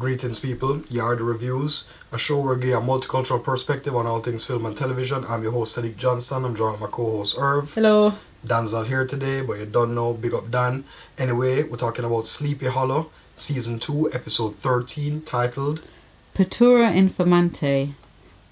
Greetings, people. Yard Reviews, a show where we give a multicultural perspective on all things film and television. I'm your host, Sadiq Johnston. I'm joined with my co-host, Irv. Hello. Dan's not here today, but you don't know. Big up, Dan. Anyway, we're talking about Sleepy Hollow, Season 2, Episode 13, titled Pittura Infamante,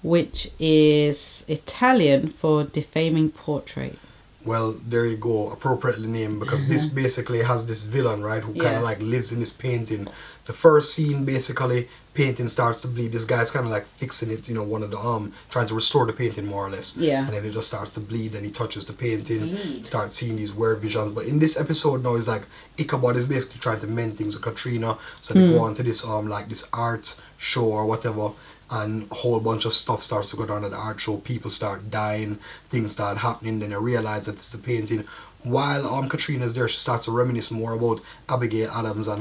which is Italian for defaming portrait. Well, there you go, appropriately named, because this basically has this villain, right, who kind of like lives in this painting. The first scene, basically, painting starts to bleed. This guy's kind of like fixing it, one of the trying to restore the painting more or less. Yeah. And then it just starts to bleed, and he touches the painting, starts seeing these weird visions. But in this episode now, it's like Ichabod is basically trying to mend things with Katrina. So they go on to this like this art show or whatever. And a whole bunch of stuff starts to go down at the art show. People start dying, things start happening. Then they realize that it's a painting. While Katrina's there, she starts to reminisce more about Abigail Adams and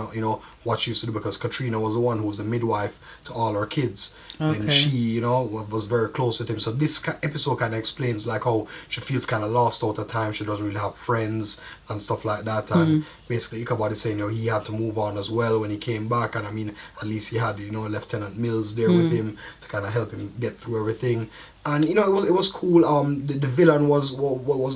what she used to do, because Katrina was the one who was the midwife to all her kids. Okay. And she was very close with him. So this episode kind of explains like how she feels kind of lost all the time. She doesn't really have friends and stuff like that. And basically Ichabod is saying he had to move on as well when he came back. And I mean, at least he had Lieutenant Mills there with him to kind of help him get through everything. And it was cool. The villain was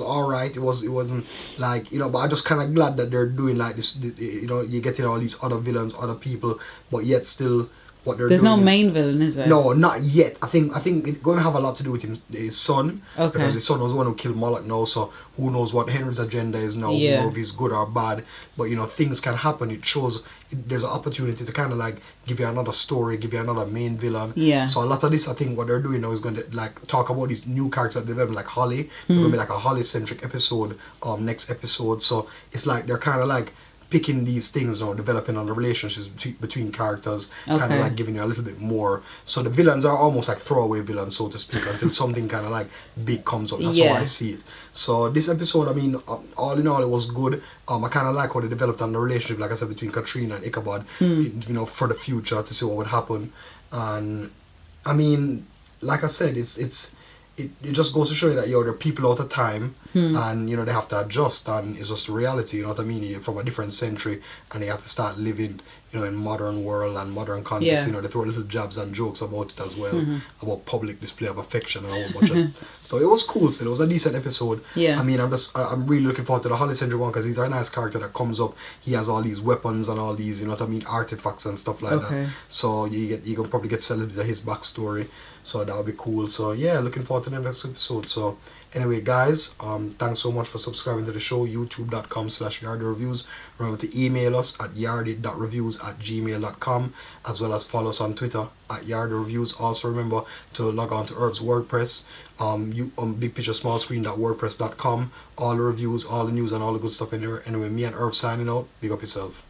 alright. It wasn't like but I'm just kind of glad that they're doing like this. You're getting all these other villains, other people, but yet still what they're There's doing. no main villain, is there? No, not yet. I think it's going to have a lot to do with his son. Okay. Because his son was the one who killed Moloch now. So who knows what Henry's agenda is now? Yeah. Who knows if he's good or bad? But things can happen. It shows there's an opportunity to kind of like give you another story, give you another main villain. Yeah. So a lot of this, I think, what they're doing now is going to like talk about these new characters that develop, like Holly. They're going to be like a Holly-centric episode. Next episode. So it's like they're kind of like picking these things now, developing on the relationships between characters, kind of like giving you a little bit more. So the villains are almost like throwaway villains, so to speak, until something kind of like big comes up. That's how I see it. So this episode, I mean, all in all, it was good. I kind of like how they developed on the relationship, like I said, between Katrina and Ichabod, for the future, to see what would happen. And I mean, like I said, it just goes to show you that there are people out of time, and they have to adjust, and it's just the reality. You know what I mean? You're from a different century, and they have to start living in modern world and modern context. They throw little jabs and jokes about it as well, about public display of affection and a whole bunch of so it was cool still. It was a decent episode. I mean, I'm really looking forward to the Holly-centric one, because he's a nice character that comes up. He has all these weapons and all these artifacts and stuff like that. So you can probably get celebrated his backstory. So that would be cool. So yeah, looking forward to the next episode. So anyway, guys, thanks so much for subscribing to the show. youtube.com/yardyreviews. Remember to email us at yardy.reviews@gmail.com, as well as follow us on Twitter at yardyreviews. Also remember to log on to Irv's WordPress, bigpicturesmallscreen.wordpress.com. All the reviews, all the news, and all the good stuff in there. Anyway, me and Irv signing out. Big up yourself.